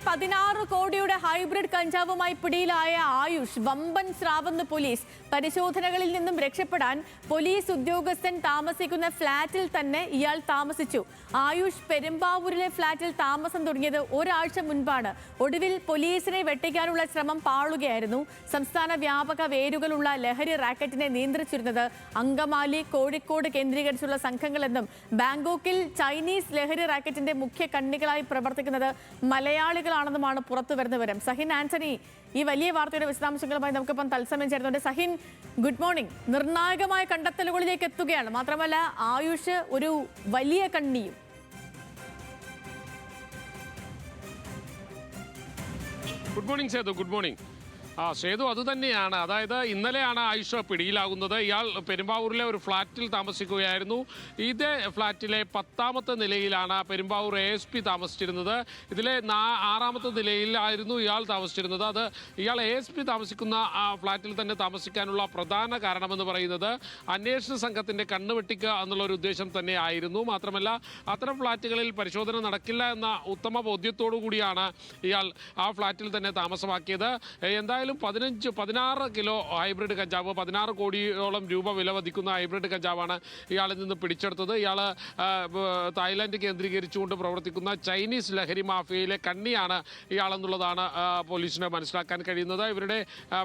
16 കോടിയുടെ ഹൈബ്രിഡ് കഞ്ചാവുമായി പിടിയിലായ ആയുഷ് വമ്പൻ സ്രാവെന്ന് പോലീസ്. പരിശോധനകളിൽ നിന്നും രക്ഷപ്പെടാൻ പോലീസ് ഉദ്യോഗസ്ഥൻ താമസിക്കുന്ന ഫ്ളാറ്റിൽ തന്നെ ഇയാൾ താമസിച്ചു. ആയുഷ് പെരുമ്പാവൂരിലെ ഫ്ളാറ്റിൽ താമസം തുടങ്ങിയത് ഒരാഴ്ച മുൻപാണ്. ഒടുവിൽ പോലീസിനെ വെട്ടിക്കാനുള്ള ശ്രമം പാളുകയായിരുന്നു. സംസ്ഥാന വ്യാപക വേരുകളുള്ള ലഹരി റാക്കറ്റിനെ നിയന്ത്രിച്ചിരുന്നത് അങ്കമാലി, കോഴിക്കോട് കേന്ദ്രീകരിച്ചുള്ള സംഘങ്ങളെന്നും ബാങ്കോക്കിൽ ചൈനീസ് ലഹരി റാക്കറ്റിന്റെ മുഖ്യ കണ്ണികളായി പ്രവർത്തിക്കുന്നത് മലയാളികളാണെന്നുമാണ് പുറത്തുവരുന്ന വിവരം. സഹിൻ ആന്റണി ഈ വലിയ വാർത്തയുടെ വിശദാംശങ്ങളുമായി നമുക്കിപ്പം തത്സമയം ചേരുന്നുണ്ട്. Sahin, good morning. നിർണായകമായ കണ്ടെത്തലുകളിലേക്ക് എത്തുകയാണ്. മാത്രമല്ല ആയുഷ് ഒരു വലിയ കണ്ണിയും. Good morning Sethu. Good morning. Sethu, അതുതന്നെയാണ്. അതായത് ഇന്നലെയാണ് ആയുഷ് പിടിയിലാകുന്നത്. ഇയാൾ പെരുമ്പാവൂരിലെ ഒരു ഫ്ളാറ്റിൽ താമസിക്കുകയായിരുന്നു. ഇതേ ഫ്ളാറ്റിലെ 10ാമത്തെ നിലയിലാണ് പെരുമ്പാവൂർ ASP താമസിച്ചിരുന്നത്. ഇതിലെ 6ാമത്തെ നിലയിലായിരുന്നു ഇയാൾ താമസിച്ചിരുന്നത്. അത് ഇയാൾ ASP താമസിക്കുന്ന ഫ്ളാറ്റിൽ തന്നെ താമസിക്കാനുള്ള പ്രധാന കാരണമെന്ന് പറയുന്നത് അന്വേഷണ സംഘത്തിൻ്റെ കണ്ണുവെട്ടിക്കുക എന്നുള്ളൊരു ഉദ്ദേശം തന്നെ ആയിരുന്നു. മാത്രമല്ല അത്തരം ഫ്ളാറ്റുകളിൽ പരിശോധന നടക്കില്ല എന്ന ഉത്തമ ബോധ്യത്തോടു കൂടിയാണ് ഇയാൾ ആ ഫ്ളാറ്റിൽ തന്നെ താമസമാക്കിയത്. എന്തായാലും 16 കിലോ ഹൈബ്രിഡ് കഞ്ചാവ്, 16 കോടിയോളം രൂപ വില വധിക്കുന്ന ഹൈബ്രിഡ് കഞ്ചാവാണ് ഇയാളിൽ നിന്ന് പിടിച്ചെടുത്തത്. ഇയാൾ തായ്ലാൻഡ് കേന്ദ്രീകരിച്ചുകൊണ്ട് പ്രവർത്തിക്കുന്ന ചൈനീസ് ലഹരി മാഫിയയിലെ കണ്ണിയാണ് ഇയാളെന്നുള്ളതാണ് പോലീസിന് മനസ്സിലാക്കാൻ കഴിയുന്നത്. ഇവരുടെ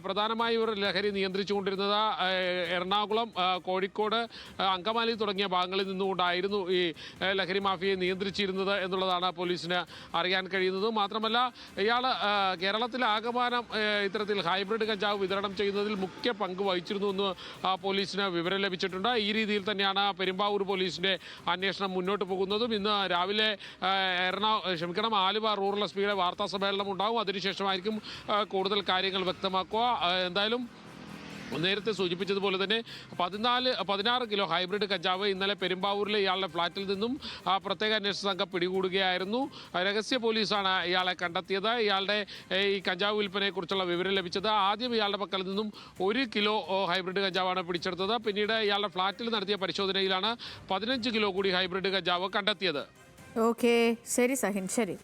പ്രധാനമായും ഇവർ ലഹരി നിയന്ത്രിച്ചുകൊണ്ടിരുന്നത് എറണാകുളം, കോഴിക്കോട്, അങ്കമാലി തുടങ്ങിയ ഭാഗങ്ങളിൽ നിന്നുകൊണ്ടായിരുന്നു ഈ ലഹരി മാഫിയയെ നിയന്ത്രിച്ചിരുന്നത് എന്നുള്ളതാണ് പോലീസിന് അറിയാൻ കഴിയുന്നത്. മാത്രമല്ല ഇയാൾ കേരളത്തിലാകമാനം ഇത്തരത്തിൽ ഹൈബ്രിഡ് കഞ്ചാവ് വിതരണം ചെയ്യുന്നതിൽ മുഖ്യ പങ്ക് വഹിച്ചിരുന്നു എന്ന് പോലീസിന് വിവരം ലഭിച്ചിട്ടുണ്ട്. ഈ രീതിയിൽ തന്നെയാണ് പെരുമ്പാവൂർ പോലീസിന്റെ അന്വേഷണം മുന്നോട്ട് പോകുന്നതും. ഇന്ന് രാവിലെ ആലുവ റൂറൽ SP-യുടെ വാർത്താ സമ്മേളനം ഉണ്ടാകും. അതിനുശേഷമായിരിക്കും കൂടുതൽ കാര്യങ്ങൾ വ്യക്തമാക്കുക. എന്തായാലും നേരത്തെ സൂചിപ്പിച്ചതുപോലെ തന്നെ 16 കിലോ ഹൈബ്രിഡ് കഞ്ചാവ് ഇന്നലെ പെരുമ്പാവൂരിലെ ഇയാളുടെ ഫ്ളാറ്റിൽ നിന്നും പ്രത്യേക അന്വേഷണ സംഘം പിടികൂടുകയായിരുന്നു. രഹസ്യ പോലീസാണ് ഇയാളെ കണ്ടെത്തിയത്. ഇയാളുടെ ഈ കഞ്ചാവ് വിൽപ്പനയെക്കുറിച്ചുള്ള വിവരം ലഭിച്ചത് ആദ്യം ഇയാളുടെ പക്കൽ നിന്നും 1 കിലോ ഹൈബ്രിഡ് കഞ്ചാവാണ് പിടിച്ചെടുത്തത്. പിന്നീട് ഇയാളുടെ ഫ്ളാറ്റിൽ നടത്തിയ പരിശോധനയിലാണ് 15 കിലോ കൂടി ഹൈബ്രിഡ് കഞ്ചാവ് കണ്ടെത്തിയത്. ഓക്കെ, ശരി സഹിൻ, ശരി.